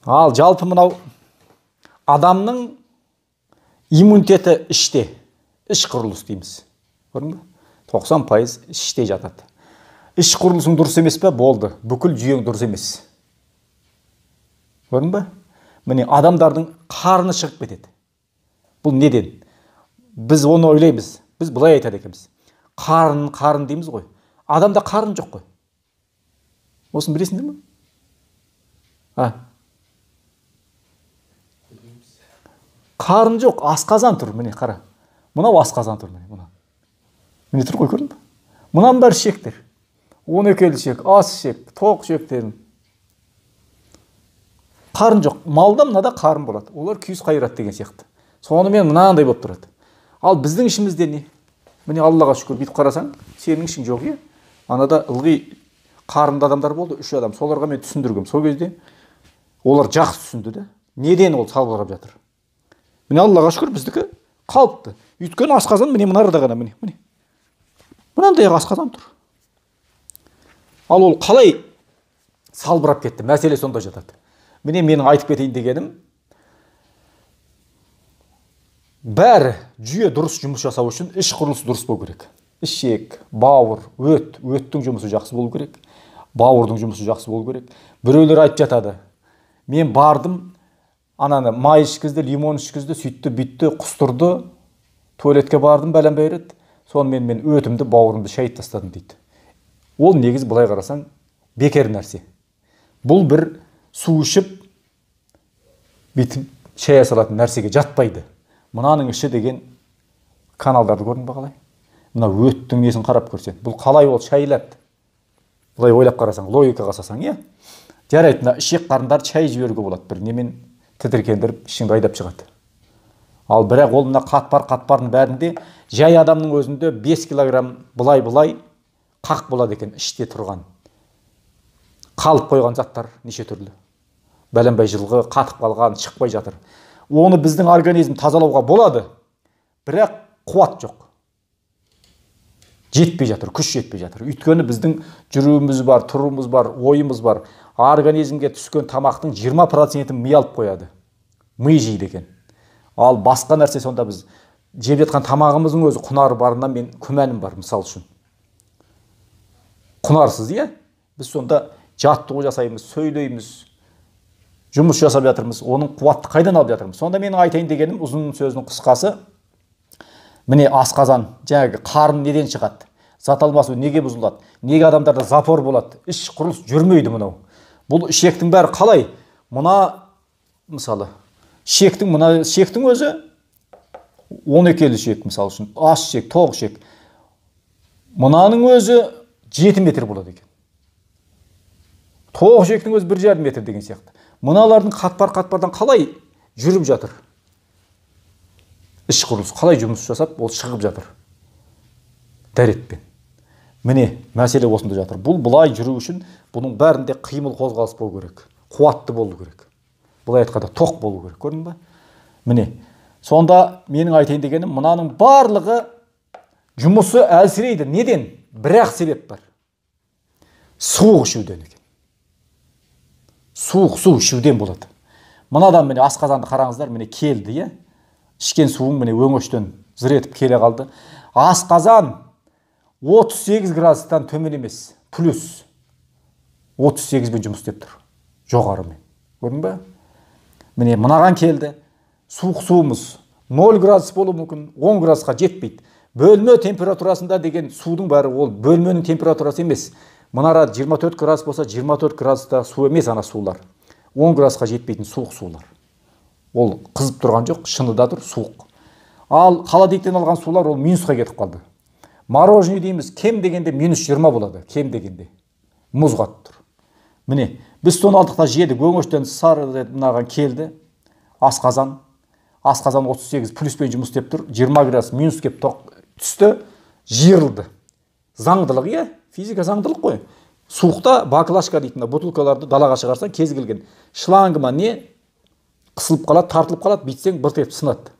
Ал жалпы мынау адамның иммунитеті іште, іш құрылыс дейміз. Көрдің бе? 90% іште жатады. Іш құрылысың дұрыс емес пе? Болды. Бүкіл жүйең дұрыс емес. Көрдің бе? Міне адамдардың қарны шығып кетеді. Бұл неден? Біз оны ойлаймыз. Біз былай айтады екенбіз. Қарын дейміз ғой. Адамда қарын жоқ қой. Осыны білесіңдер ме? Қарын жоқ, асқазан тұр, міне қара. Мынау асқазан тұр, міне. Міне тұр ғой, көрдің бе? Мұнан бәрі ішектер. 12 ішек, ас ішек, тоқ ішектер. Қарын жоқ. Малда мынада қарын болады. Олар күйіс қайрат деген сияқты. Сонымен мынандай болып тұрады. Ал біздің ішімізде не? Міне Аллаға шүкір, бүйтіп қарасаң, сенің ішің жоқ, е? Анада ылғи қарынды адамдар болды, 3 адам. Соларға мен түсіндіргім. Сол кезде олар жақсы түсінді де. Неден ол салбырап жатыр? Міне Аллаға шүкір, біздікі қалыпты. Өйткені асқазан міне мынарда ғана, міне. Мынандай асқазан тұр. Ал ол қалай салбырап кетті? Мәселе сонда жатады. Міне менің айтып кетейін дегенім, бәрі жүйе дұрыс жұмыс жасау үшін іш құрылысы дұрыс болу керек. Ішек, бауыр, өттің жұмысы жақсы болу керек. Бауырдың жұмысы жақсы болу керек. Біреулер айтып жатады. Мен бардым, ананы май ішкізді, лимон ішкізді, сүйтті, бүйтті, құстырды, туалетке бардым, бәлем бәйрет. Сонымен мен өтімді, бауырымды шайып тастадым дейді. Ол негіз былай қарасаң бекер нәрсе. Бұл бір су ішіп, бүйтіп шая салатын нәрсеге жатпайды. Мынаның іші деген каналдарды көрдің бе қалай? Мына өттің несін қарап көрсең. Бұл қалай ол шайлады? Бұлай ойлап қарасаң, логика қасасаң, е? Жарайды, мына ішек қарындарды шай жіберуге болады. Бір немен тітіркендіріп, ішіңді айдап шығады. Ал бірақ ол мына қатпардың бәрінде жай адамның өзінде 5 килограмм бұлай қақ болады екен, іште тұрған. Қалып қойған заттар неше түрлі. Бәленбай жылғы қатып қалған, шықпай жатыр. Оны біздің организм тазалауға болады, бірақ қуат жоқ. Жетпей жатыр, күш жетпей жатыр. Өйткені біздің жүруіміз бар, тұруымыз бар, ойымыз бар. Организмге түскен тамақтың 20%-ін ми алып қояды. Ми жейді екен. Ал басқа нәрсе сонда біз жеп жатқан тамағымыздың өзі құнары барынан мен күмәнім бар, мысал үшін. Құнарсыз, е? Біз сонда жаттығу жасаймыз, сөйлейміз, жұмыс жасап жатырмыз, оның қуатты қайдан алып жатырмыз? Сонда менің айтайын дегенім, ұзын сөздің қысқасы, міне асқазан, жаңағы қарын неден шығады? Зат алмасу неге бұзылады? Неге адамдарда запор болады? Іш құрылыс жүрмейді мұнау. Бұл ішектің бәрі қалай? Мына, мысалы, ішектің өзі 12 ішек, мысалы үшін, ас ішек, тоқ ішек. Мұнаның өзі 7 метр болады екен. Тоқ ішектің өзі 1,5 метр деген сияқты. Мыналардың қатпардан қалай жүріп жатыр? Іш құрылыс қалай жұмыс жасап, ол шығып жатыр. Дәретпен. Міне, мәселе осында жатыр. Бұл бұлай жүру үшін, бұның бәрінде қимыл қозғалыс болу керек. Қуатты болу керек. Бұлай айтқанда тоқ болу керек. Көрдің бе? Міне, сонда менің айтайын дегенім, мынаның барлығы жұмысы әлсірейді. Неден? Бірақ себеп бар. Суық ішуден екен. Суық су ішуден болады. Мынадан міне асқазанды қараңыздар, міне келді, е? Ішкен суың міне өңештен зыр етіп келе қалды. Асқазан 38 градустан төмен емес, плюс 38-бен жұмыс істеп тұр. Жоғарымен. Көрдің бе? Міне мынаған келді. Суық суымыз 0 градус болу мүмкін, 10 градусқа жетпейді. Бөлме температурасында деген судың бәрі ол бөлменің температурасы емес. Мынара 24 градус болса, 24 градуста су емес ана сулар. 10 градусқа жетпейтін суық сулар. Ол қызып тұрған жоқ, шыныда тұр, суық. Ал холодильниктен алған сулар ол минусқа кетіп қалды. Мороженое дейміз, кем дегенде -20 болады, кем дегенде. Мұз қатып тұр. Міне, біз соны алдықта жедік, өңештен сары мынаған келді. Асқазан 38 плюспен жұмыс істеп тұр, 20 градус минус кеп түсті, жиырылды. Заңдылық, е? Физика заңдылық қой. Суықта баклажка дейтін бутылкаларды далаға шығарсан, кез келген шлангыма не қысылып қалады, тартылып қалады, бүйтсең бырт етіп сынады.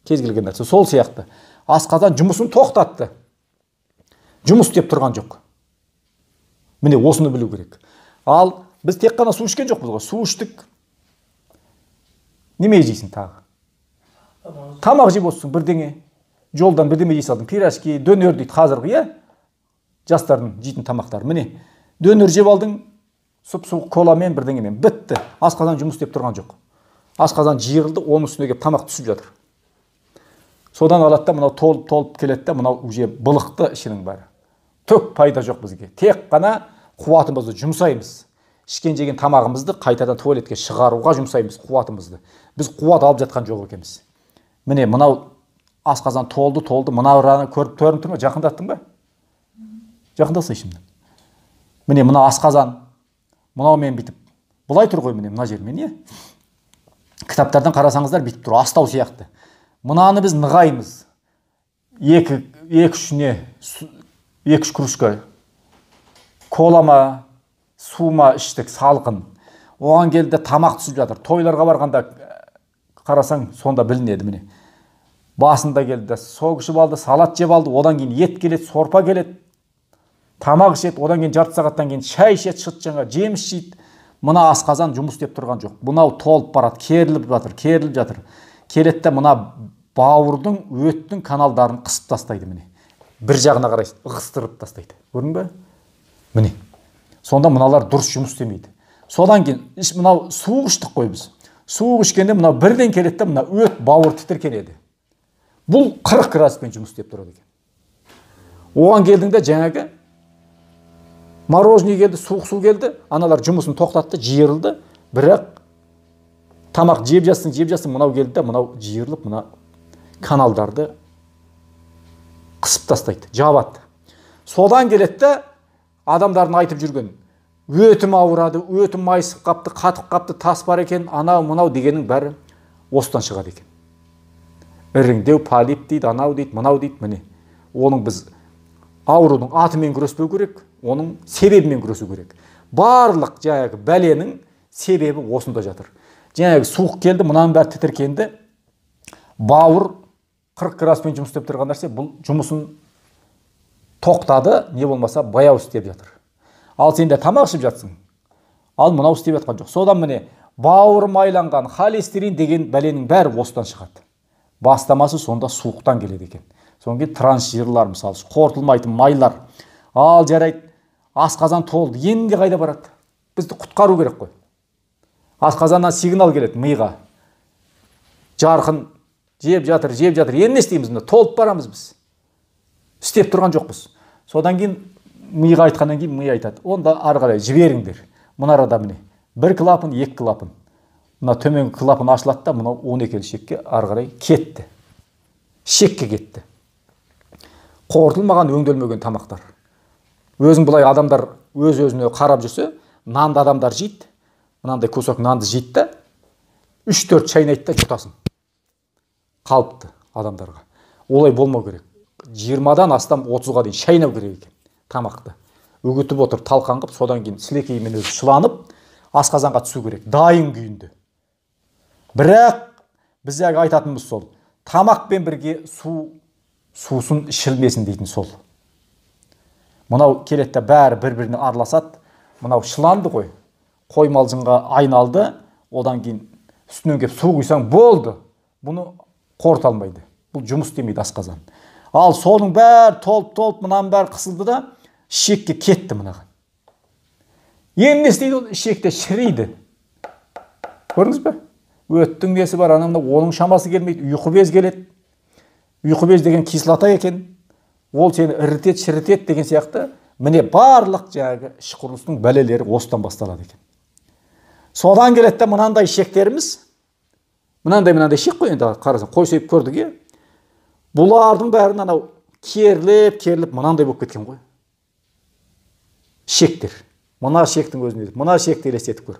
Кез келген нәрсе. Сол сияқты. Асқазан жұмысын тоқтатты. Жұмыс істеп тұрған жоқ. Міне осыны білу керек. Ал біз тек қана су ішкен жоқпыз ғой. Су іштік. Неме жейсің тағы? Тамақ жеп отырсың бірдеңе. Жолдан бірдеңе жей салдың. Пирожки, дөнер дейді қазіргі, иә? Жастардың жейтін тамақтары. Міне, дөнер жеп алдың, сұп-суық коламен, бірдеңемен. Бітті. Асқазан жұмыс істеп тұрған жоқ. Асқазан жиырылды, оның үстіне келіп тамақ түсіп жатыр. Содан алады да мынау толып келеді да, мынау уже былықты ішінің бәрі. Түк пайда жоқ бізге. Тек қана қуатымызды жұмсаймыз. Ішкен жеген тамағымызды қайтадан туалетке шығаруға жұмсаймыз қуатымызды. Біз қуат алып жатқан жоқ екенбіз. Міне мынау асқазан толды, мынау раны көріп тұрмын тұр ма? Жақындаттың ба? Жақындасайшы міне. Міне мына асқазан, мынау мен бітіп. Бұлай тұр ғой міне мына жермен, иә? Кітаптардан қарасаңыздар бітіп тұр, астау сияқты. Мынаны біз нығаймыз. Екі-үш кружка колама, сума іштік, салқын. Оған келді тамақ түсіп жатыр. Тойларға барғанда қарасаң, сонда білінеді міне. Басында келді, сок ішіп алды, салат жеп алды, одан кейін ет келеді, сорпа келеді. Тамақ ішеді, одан кейін жарты сағаттан кейін шай ішеді, шыт жаңа жеміс жейді. Мына асқазан жұмыс істеп тұрған жоқ. Мынау толып барады, керіліп жатыр. Келеді, мына бауырдың, өттің каналдарын қысып тастайды міне. Бір жағына қарайсыз, ығыстырып тастайды. Көрдің бе? Міне. Сонда мыналар дұрыс жұмыс істемейді. Содан кейін мынау суық іштік қой біз. Суық ішкенде мынау бірден келеді де, мына өт бауыр тітіркенеді. Бұл 40 градуспен жұмыс істеп тұрады екен. Оған келдіңде жаңағы мороженое келді, суық су келді, аналар жұмысын тоқтатты, жиырылды, бірақ тамақ жеп жатсың, мынау келді де, мынау жиырылып, мына каналдарды қысып тастайды, жабады. Содан келеді де, адамдардың айтып жүрген, өтім ауырады, өтім майысып қапты, қатып қапты, тас бар екен, анау, мынау дегеннің бәрі осыдан шығады екен. Іріңдеу, полип дейді, анау дейді, мынау дейді, міне. Оның біз аурудың атымен күреспеу керек, оның себебімен күресу керек. Барлық жаңағы бәленің себебі осында жатыр. Жаңағы суық келді, мұнан бәрі тітіркенді. Бауыр 40 градуспен жұмыс істеп тұрған нәрсе, бұл жұмысын тоқтады, не болмаса баяу істеп жатыр. Ал сен де тамақ ішіп жатсың. Ал мынау істеп жатқан жоқ. Содан міне бауыр майланған, холестерин деген бәленің бәрі осыдан шығады. Бастамасы сонда суықтан келеді екен. Содан кейін трансжирлар, мысалы, қорытылмайтын майлар. Ал жарайды, асқазан толды, енді қайда барады? Бізді құтқару керек қой. Асқазаннан сигнал келеді миға. Жарқын жеп жатыр. Енді не істейміз? Толып барамыз біз. Істеп тұрған жоқпыз. Содан кейін миға айтқаннан кейін ми айтады. Онда ары қарай жіберіңдер. Мына арада міне 1 клапан, 2 клапан. Мына төменгі клапан ашылады да, мынау 12 шекке ары қарай кетті. Шекке кетті. Қорытылмаған, өңделмеген тамақтар. Өзің бұлай адамдар өз-өзіне қарап жүрсе, нанды адамдар жейді. Мынандай көсек нанды жейді да, 3-4 шайнайды да жұтасын. Қалыпты адамдарға. Олай болмау керек. 20-дан астам 30-ға дейін шайнау керек екен тамақты. Үгітіп отыр, талқан қып, содан кейін сілекеймен өзі шыланып, асқазанға түсу керек, дайын күйінде. Бірақ біз айтатынымыз сол, тамақпен бірге сусын ішілмесін дейтін сол. Мынау келетті бәрі бір-біріне араласады. Мынау шыланды ғой, қоймалжынға айналды, одан кейін үстінен кеп су құйсаң болды. Бұны қорыта алмайды. Бұл жұмыс демейді асқазан. Ал соның бәрі толып, мұнан бәрі қысылды да, ішекке кетті мынаған. Енді не істейді ол? Ішекте шірейді. Көрдіңіз бе? Өттің несі бар, оның шамасы келмейді, ұйқы без келеді. Ұйқы без деген кислота екен. Ол сені ірітет, шірітет деген сияқты. Міне барлық жаңағы іш құрылысының бәлелері осыдан басталады екен. Содан келеді де мынандай ішектеріміз, мынандай ішек қой енді қарасаң, қой сойып көрдік е. Бұлардың бәрін анау керіліп, мынандай болып кеткен ғой. Ішектер. Мына ішектің өзіне, мына ішекті елестетіп көр.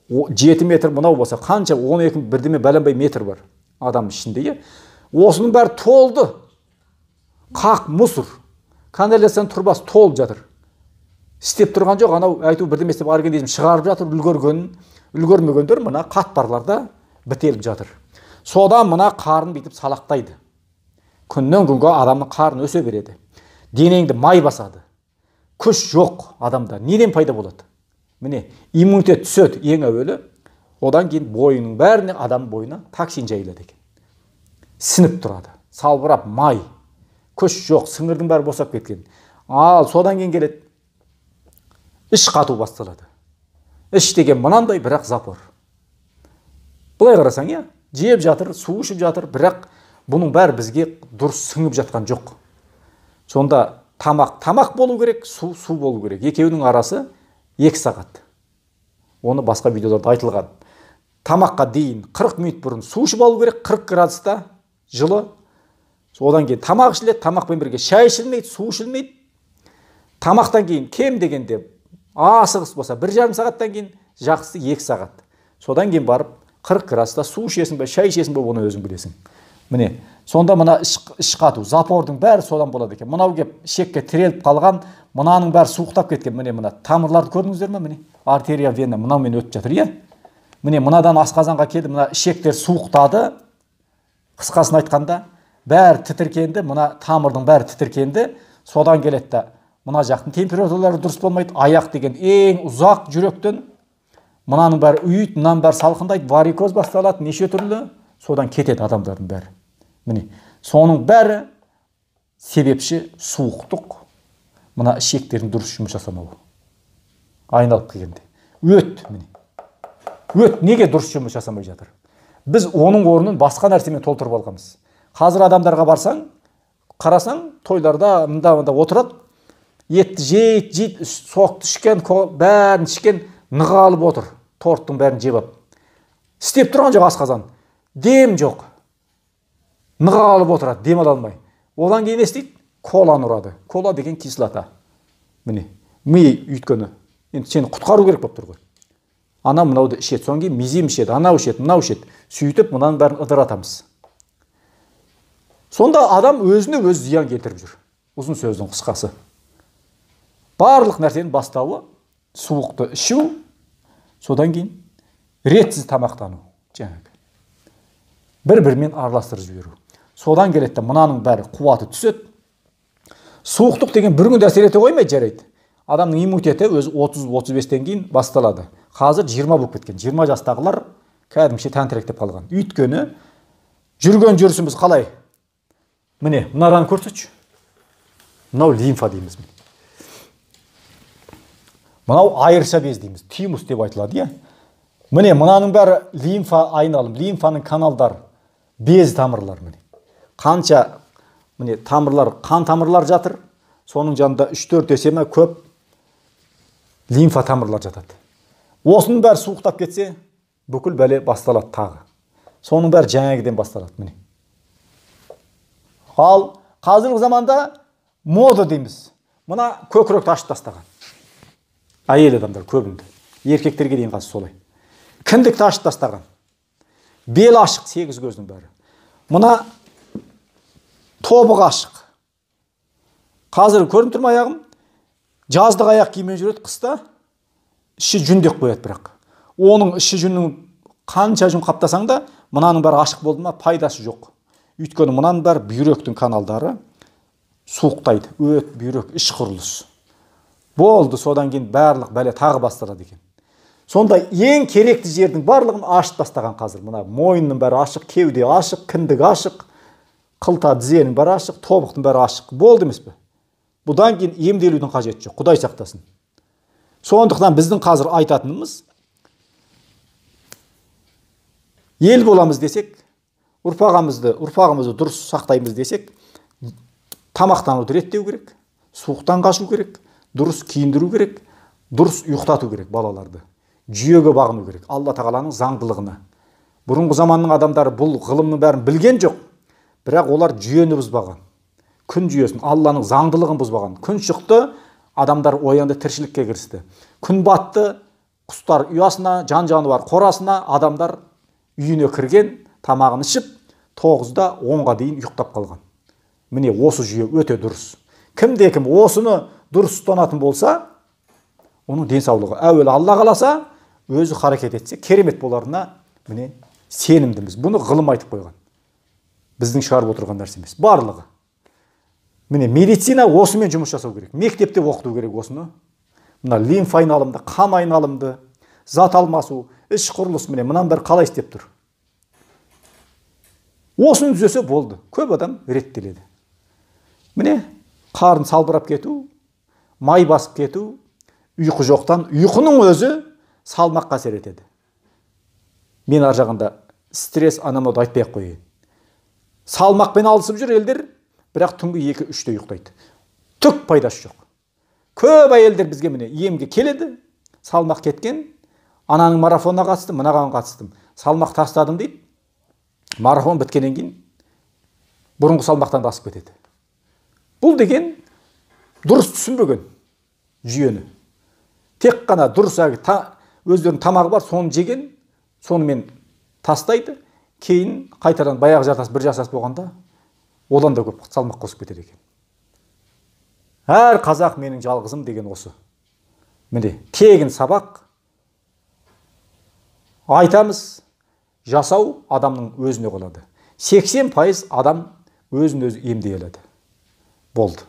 7 метр мынау болса, қанша 12 бірдеме бәленбай метр бар адам ішінде е. Осының бәрі толды. Қақ мұсыр. Канализацияның тұрбасы толып жатыр. Істеп тұрған жоқ, анау айту бірдеме істеп организм шығарып жатыр, үлгермегендер мына қатпарларда бітеліп жатыр. Содан мына қарын бүйтіп салақтайды. Күннен күнге адамның қарны өсе береді. Денеңді май басады. Күш жоқ адамда. Неден пайда болады? Міне, иммунитет түседі ең әуелі. Одан кейін бойының бәріне, адам бойына токсин жайылады екен. Сініп тұрады. Салбырап май. Күш жоқ, сіңірдің бәрі босап кеткен. Ал содан кейін келеді. Іш қату басталады. Іш деген мынандай, бірақ запор. Бұлай қарасаң, жеп жатыр, су ішіп жатыр, бірақ бұның бәрі бізге дұрыс сіңіп жатқан жоқ. Сонда тамақ болу керек, су болу керек. Екеуінің арасы 2 сағат. Оны басқа видеоларда айтылған. Тамаққа дейін 40 минут бұрын су ішіп алу керек, 40 градуста жылы. Одан кейін тамақ ішіледі, тамақпен бірге шай ішілмейді, су ішілмейді. Тамақтан кейін кем дегенде асығыс болса 1,5 сағаттан кейін, жақсы 2 сағат. Содан кейін барып 40 градуста су ішесің бе, шай ішесің бе, оны өзің білесің. Міне, сонда мына іш қату, запордың бәрі содан болады екен. Мынау кеп шекке тіреліп қалған, мынаның бәрі суықтап кеткен. Міне, мына тамырларды көрдіңіздер ме? Міне, артерия, вена мынаумен өтіп жатыр, Міне, мынадан асқазанға келді, мына ішектер суықтады. Қысқасын айтқанда, бәрі тітіркенді, мына тамырдың бәрі тітіркенді. Содан келеді да, мына жақтың температуралары дұрыс болмайды. Аяқ деген ең ұзақ жүректен. Мынаның бәрі үйіт, мынаның бәрі салқындайды, варикоз басталады, неше түрлі. Содан кетеді адамдардың бәрі. Міне, соның бәрі себепші суықтық. Мына ішектердің дұрыс жұмыс жасамауы. Айналып келгенде. Өт, міне. Өт неге дұрыс жұмыс жасамай жатыр? Біз оның орнын басқа нәрсемен толтырып алғанбыз. Қазір адамдарға барсаң, қарасаң, тойларда мында отырады, етті жейт, соқты ішкен, бәрін ішкен, нығалып отыр. Торттың бәрін жеп алып. Істеп тұрған жоқ асқазан. Дем жоқ. Нығалып отырады, дем ала алмай. Одан кейін не істейді? Коланы ұрады. Кола деген кислота. Міне, ми үйткені. Енді сені құтқару керек болып тұр ғой. Ана мынауды ішеді, соң кейін мизим ішеді, анау ішеді, мынау ішеді. Сөйтіп мұнан бәрін ыдыратамыз. Сонда адам өзіне өз зиян келтіріп жүр. Ұзын сөздің қысқасы. Барлық нәрсенің бастауы суықты ішу, содан кейін ретсіз тамақтану. Бір-бірімен араластырып жіберу. Содан келеді, мынаның бәрі қуаты түседі. Суықтық деген бір күнде әсер ете қоймайды, жарайды. Адамның иммунитеті өз 30-35-тен кейін басталады. Қазір 20 болып кеткен. 20 жастағылар кәдімше тәнтіректеп қалған. Өйткені жүрген жүрісіміз қалай? Міне, мынадан көрсетші. Мынау лимфа дейміз. Мынау айырша без дейміз. Тимус деп айтылады, Міне, мынаның бәрі лимфа айналым, лимфаның каналдар, без тамырлар. Қанша міне тамырлар, қан тамырлар жатыр. Соның жанында 3-4 есеме көп лимфа тамырлар жатады. Осының бәрі суықтап кетсе, бүкіл бәле басталады тағы. Соның бәрі жаңағыдан басталады, міне. Ал қазіргі заманда мода дейміз. Мына көкіректі ашып тастаған. Әйел адамдар көбінде. Еркектерге дейін қазір солай. Кіндікті ашып тастаған. Бел ашық, 8 көздің бәрі. Мына тобық ашық. Қазір көрініп тұрмай аяғым? Жаздық аяқ киіммен жүреді, қыста іші жүндек қояды бірақ. Оның іші жүннің қанша жүн қаптасаң да, мынаның бәрі ашық болды ма, пайдасы жоқ. Өйткені мынаның бәрі бүйректің каналдары суықтайды. Өт, бүйрек, іш құрылыс. Болды, содан кейін барлық бәле тағы басталады екен. Сонда ең керекті жердің барлығын ашып тастаған қазір. Мына мойынның бәрі ашық, кеуде ашық, кіндік ашық, қылта тізенің бәрі ашық, тобықтың бәрі ашық. Болды емес пе? Бұдан кейін емделудің қажеті жоқ. Құдай сақтасын. Сондықтан біздің қазір айтатынымыз, ел боламыз десек, ұрпағымызды дұрыс сақтаймыз десек, тамақтануды реттеу керек, суықтан қашу керек, дұрыс киіндіру керек, дұрыс ұйықтату керек балаларды. Жүйеге бағыну керек, Алла тағаланың заңдылығына. Бұрынғы заманның адамдары бұл ғылымның бәрін білген жоқ, бірақ олар жүйені бұзбаған. Күн жүйесін, Алланың заңдылығын бұзбаған. Күн шықты, адамдар оянды, тіршілікке кірісті. Күн батты, құстар ұясына, жан-жануар қорасына, адамдар үйіне кірген, тамағын ішіп, 9-да 10-ға дейін ұйықтап қалған. Міне осы жүйе өте дұрыс. Кімде-кім осыны дұрыс ұстанатын болса, оның денсаулығы әуелі Алла қаласа, өзі харекет етсе, керемет боларына міне сенімдіміз. Бұны ғылым айтып қойған. Біздің шығарып отырған нәрсе емес. Барлығы. Міне медицина осымен жұмыс жасау керек. Мектепте оқыту керек осыны. Мына лимфа айналымды, қан айналымды, зат алмасу, іш құрылыс міне мынаның бәрі қалай істеп тұр. Осыны түзесе болды. Көп адам реттеледі. Міне қарын салбырап кету, май басып кету, ұйқы жоқтан, ұйқының өзі салмаққа әсер етеді. Мен ар жағында стресс анамды айтпай-ақ қояйын. Салмақпен алысып жүр елдер, бірақ түнгі 2-3-те ұйықтайды. Түк пайдасы жоқ. Көп әйелдер бізге міне емге келеді, салмақ кеткен, ананың марафонына қатыстым, мынаған қатыстым, салмақ тастадым дейді. Марафон біткеннен кейін бұрынғы салмақтан да асып кетеді. Бұл деген дұрыс түсінбеген жүйені. Тек қана дұрыс өздерінің тамағы бар, соны жеген, сонымен тастайды. Кейін қайтадан баяғы жартас бір жасас болғанда одан да көп салмақ қосып кетеді екен. Әр қазақ менің жалғызым деген осы. Міне тегін сабақ айтамыз, жасау адамның өзіне қалады. 80% адам өзін өзі емдей алады. Болды.